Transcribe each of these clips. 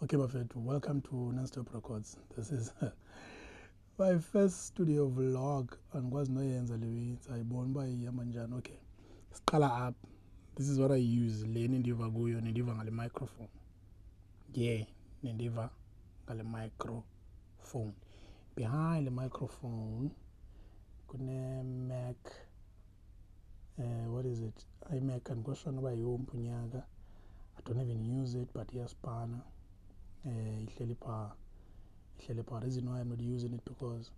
Okay, Buffett, welcome to Nonstop Records. This is my first studio vlog andikwazi noyenza le wethu ayibona uba ihamba njani. Okay, siqala up. This is what I use. Le nindiva kuyo nindiva ngale microphone. Yeah, nindiva ngale microphone. Behind the microphone kune Mac, what is it? iMac andikosho noba yiwumphi unyaka. I don't even use it, but iyasipana. Ihleli phaa. The reason why I'm not using it because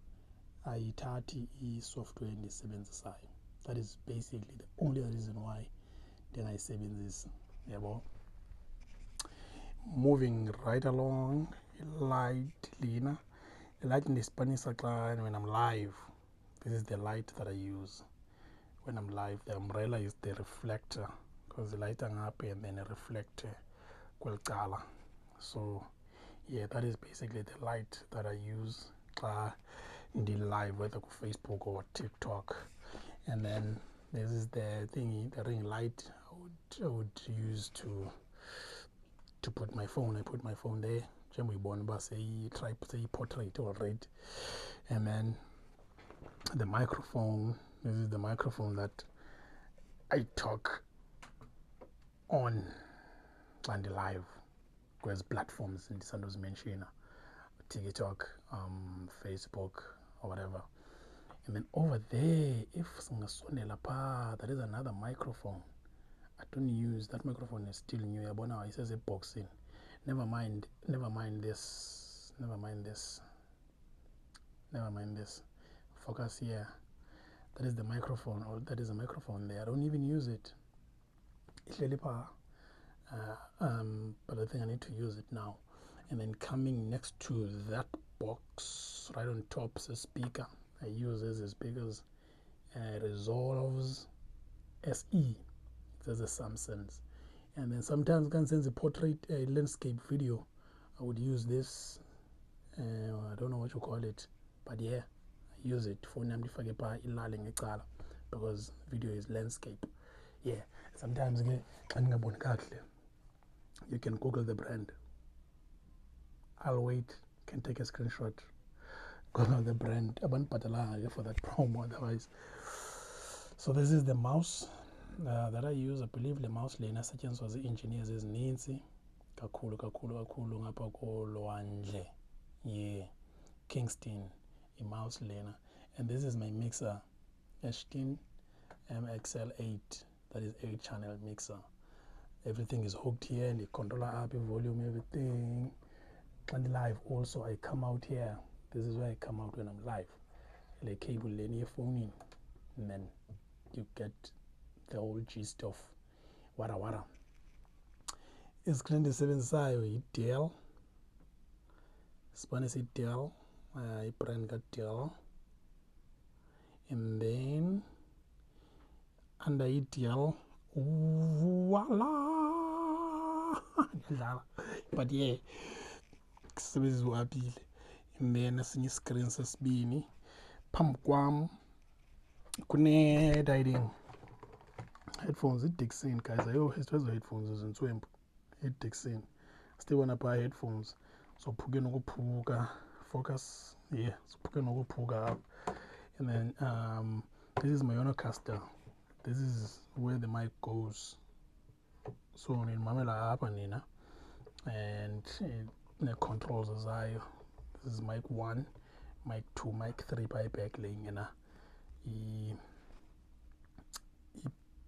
ayithathi i-software endiyisebenzisayo. That is basically the only reason why ndingayisebenzisi, yabo. Moving right along, light lena. The light ndispanisa xa when I'm live. This is the light that I use when I'm live. The umbrella is the reflector because the light angapha and then a reflector kweli cala. So yeah, that is basically the light that I use live, whether on Facebook or TikTok. And then this is the thingy, the ring light I would use to put my phone. I put my phone there. Say portrait already. And then the microphone. This is the microphone that I talk on and live. Because platforms in Sando's mention, TikTok, Facebook, or whatever. And then over there, if there is another microphone. I don't use that microphone. Is still new. Yabona it says a boxing. Never mind this. Focus here. That is the microphone, or that is a microphone there. I don't even use it. But I think I need to use it now. And then coming next to that box, right on top, is a speaker. I use this as speakers. Resolves SE. There's a Samsung's. And then sometimes I can send a portrait, a landscape video. I would use this. I don't know what you call it, but yeah, I use it for because video is landscape. Yeah, sometimes you can Google the brand. I'll wait, can take a screenshot, Google the brand. For that promo otherwise. So this is the mouse that I use. I believe the mouse lena settings was the engineers is Nancy. Kakhulu ngapha kolwandle. Yeah, Kingston, a mouse lena. And this is my mixer, Ashton MXL8. That is 8-channel mixer. Everything is hooked here, and the controller up, volume, everything. And live also, I come out here. This is where I come out when I'm live. The cable in your phone in, and then you get the whole gist of wara. Isikrini ndisebenzisayo yi-Dell. Spanish Dell, brand Dell. And then under Dell, voila! But yeah, kusebenzisa uhabile. And then esinye iscreen sesibini. Phambi kwam kune headphones, i-Dixon, guys. Ezo headphones zintswempu, i-Dixon. Sitibona phaa headphones. So phuke nokuphuka. Focus, yeah. So phuke nokuphuka up. And then this is my Yonocaster. This is where the mic goes. So ninimamela apha nina, and the controls zayo. This is mic 1, mic 2, mic 3 phaa back laying yena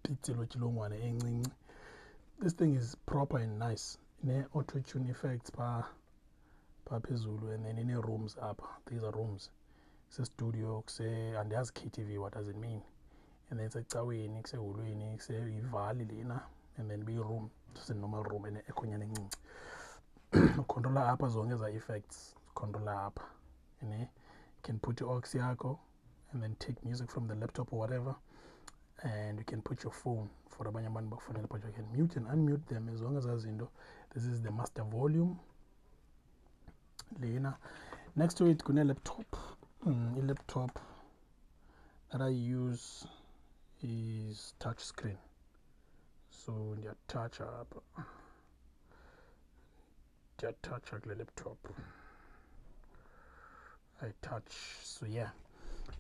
ipitsilotshilongwane encinci. This thing is proper and nice. Ne-auto-tune effects phaa phezulu, and then in rooms up. These are rooms. Studio, andiyazi KTV, what does it mean? And then secaweni, kuseholweni, kuseyivali lena, and then be-room, just a normal room, and ekhonyana encinci. Controller apha zonke eza effects, controller apha. You can put your aux yakho, and then take music from the laptop or whatever, and you can put your phone for abanye abantu bakufonela, but you can mute and unmute them as long as azinto. This is the master volume lena. Next to it kune laptop. A laptop that I use is touch screen. So you touch up, ndiyatoucha kule laptop, I touch. So yeah,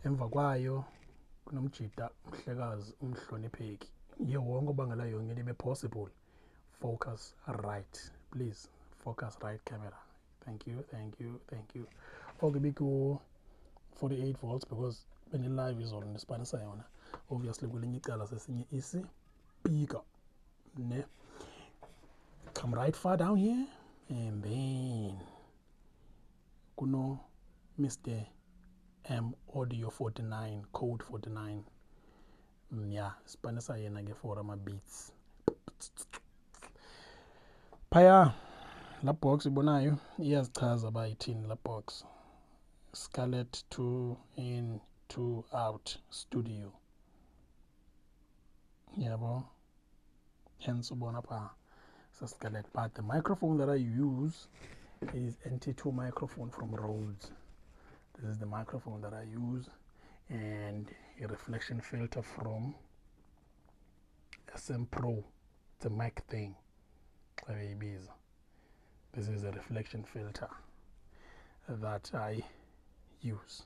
emva kwayo kunomjida mhlekazi umhlonipheki. Ye wonke obangela yonke ibe possible. Focus right, please. Focus right camera. Thank you. Okay, biku 48 volts because when you live izolo ndisipanisa yona. Obviously kwelinye icala sesinye isipika ne. Come right far down here and then kuno Mr. M Audio 49 code 49. Yeah, sipanisa yena ke for ama beats. Phaya la box ibonayo iyazichaza uba ithini la box. Scarlett 2 in 2 out studio. Yabo, hence ubona pha Scarlett. But the microphone that I use is NT2 microphone from Rhodes. This is the microphone that I use, and a reflection filter from SM Pro. It's a mic thing. This is a reflection filter that I use.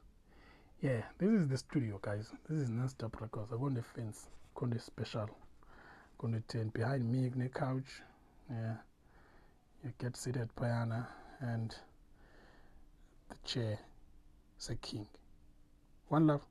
Yeah, this is the studio, guys. This is Non-Stop Records. I got the fence, got the special, got the tent behind me, the couch. Yeah, you get seated piano, and the chair is a king. One love.